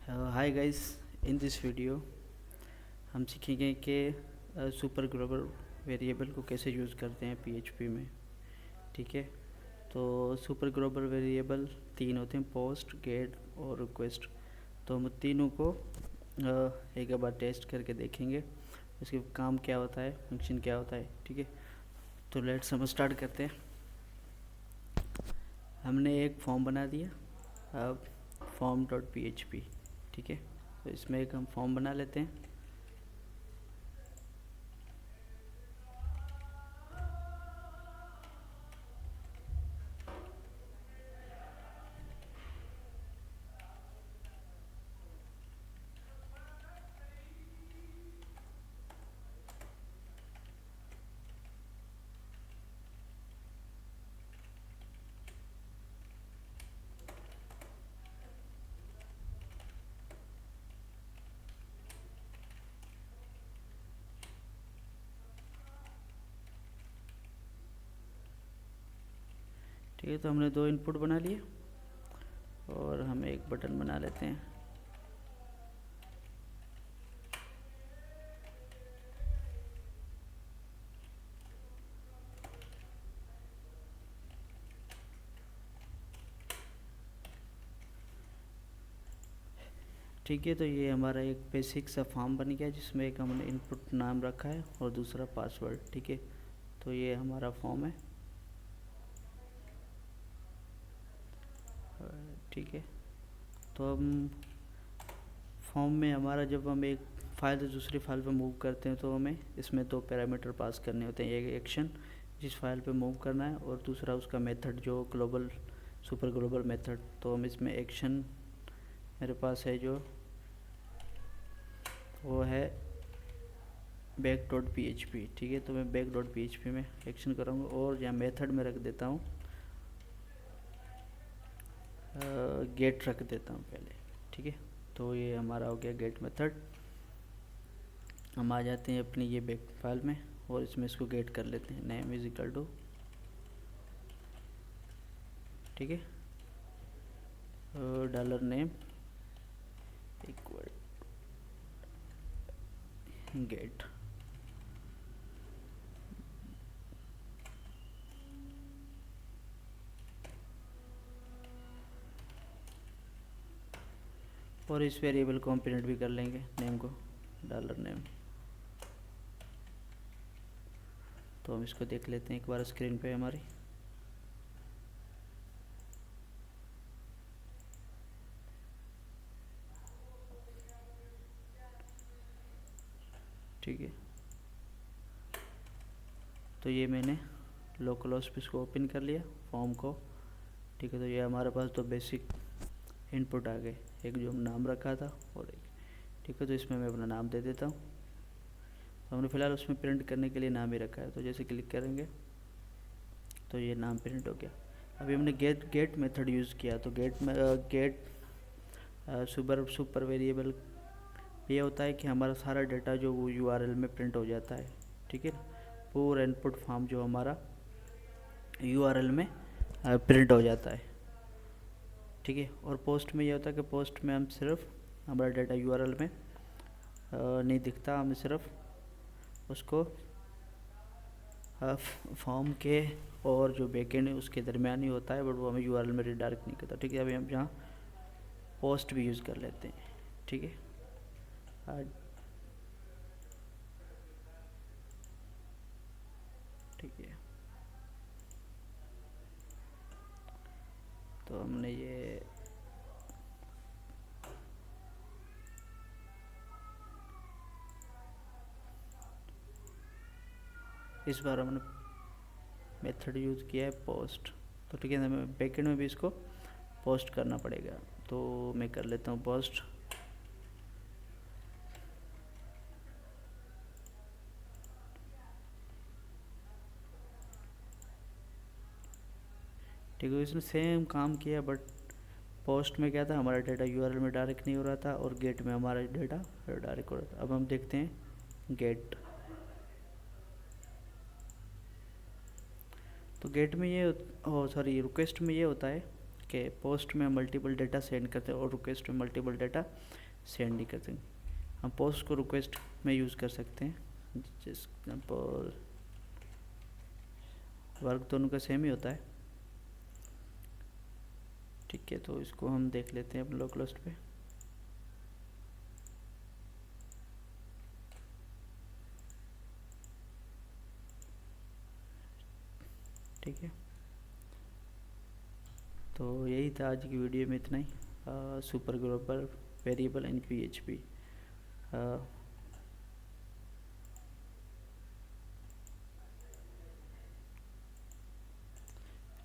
Hi guys, in this video हम सीखेंगे कि सुपर ग्लोबल वेरिएबल को कैसे यूज़ करते हैं पीएचपी में। ठीक है, तो सुपर ग्लोबल वेरिएबल तीन होते हैं: पोस्ट, गेट और रिक्वेस्ट। तो हम तीनों को एक बार टेस्ट करके देखेंगे इसके काम क्या होता है, फंक्शन क्या होता है। ठीक है, तो लेट्स हम स्टार्ट करते हैं। हमने एक फॉर्म बना दिया, अब form dot P H P. ठीक है, तो इसमें एक हम फॉर्म बना लेते हैं। ठीक है, तो हमने दो इनपुट बना लिए और हम एक बटन बना लेते हैं। ठीक है, तो ये हमारा एक बेसिक सा फॉर्म बन गया जिसमें एक हमने इनपुट नाम रखा है और दूसरा पासवर्ड। ठीक है, तो ये हमारा फॉर्म है। ठीक है, तो हम फॉर्म में हमारा जब हम एक फाइल से दूसरी फाइल पे मूव करते हैं तो हमें इसमें दो पैरामीटर पास करने होते हैं। एक एक्शन जिस फाइल पे मूव करना है और दूसरा उसका मेथड जो ग्लोबल सुपर ग्लोबल मेथड। तो हम इसमें एक्शन मेरे पास है जो वो है back dot P H P. ठीक है, तो मैं back dot P H P में एक्शन करूँगा और यहाँ मेथड में रख देता हूँ गेट रख देता हूँ पहले। ठीक है, तो ये हमारा हो गया गेट मेथड। हम आ जाते हैं अपनी ये बैक फाइल में और इसमें इसको गेट कर लेते हैं। नेम इज इक्वल टू, ठीक है, डॉलर नेम इक्वल गेट। और इस वेरिएबल को हम प्रिंट भी कर लेंगे, नेम को डॉलर नेम। तो हम इसको देख लेते हैं एक बार स्क्रीन पे हमारी। ठीक है, तो ये मैंने लोकल होस्ट पे इसको ओपन कर लिया फॉर्म को। ठीक है, तो ये हमारे पास तो बेसिक इनपुट आ गए, एक जो हम नाम रखा था और एक। ठीक है, तो इसमें मैं अपना नाम दे देता हूँ। तो हमने फ़िलहाल उसमें प्रिंट करने के लिए नाम ही रखा है, तो जैसे क्लिक करेंगे तो ये नाम प्रिंट हो गया। अभी हमने गेट मेथड यूज़ किया, तो गेट सुपर वेरिएबल ये होता है कि हमारा सारा डाटा जो वो यूआरएल में प्रिंट हो जाता है। ठीक है, पूरा इनपुट फॉर्म जो हमारा यूआरएल में प्रिंट हो जाता है। ठीक है, और पोस्ट में ये होता है कि पोस्ट में हम सिर्फ हमारा डाटा यूआरएल में नहीं दिखता, हमें सिर्फ उसको फॉर्म के और जो बैकएंड है उसके दरमियान ही होता है, बट वो हमें यूआरएल में रिडायरेक्ट नहीं करता। ठीक है, अभी हम यहाँ पोस्ट भी यूज़ कर लेते हैं। ठीक है, ठीक है, तो हमने ये इस बार हमने मेथड यूज़ किया है पोस्ट। तो ठीक है, हमें बैकएंड में भी इसको पोस्ट करना पड़ेगा, तो मैं कर लेता हूँ पोस्ट। ठीक है, इसने सेम काम किया, बट पोस्ट में क्या था, हमारा डाटा यूआरएल में डायरेक्ट नहीं हो रहा था और गेट में हमारा डाटा डायरेक्ट हो रहा था। अब हम देखते हैं गेट। तो गेट में ये सॉरी रिक्वेस्ट में ये होता है कि पोस्ट में मल्टीपल डेटा सेंड करते हैं और रिक्वेस्ट में मल्टीपल डेटा सेंड नहीं करते। हम पोस्ट को रिक्वेस्ट में यूज़ कर सकते हैं, जिस एग्जाम्पल वर्क दोनों का सेम ही होता है। ठीक है, तो इसको हम देख लेते हैं अपने लोकल होस्ट पे। ठीक है, तो यही था आज की वीडियो में, इतना ही। Super global variable in PHP।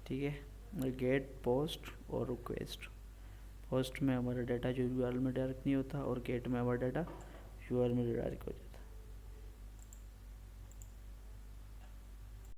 ठीक है, गेट, पोस्ट और रिक्वेस्ट। पोस्ट में हमारा डाटा जो URL में डायरेक्ट नहीं होता और गेट में हमारा डाटा URL में डायरेक्ट हो जाता है।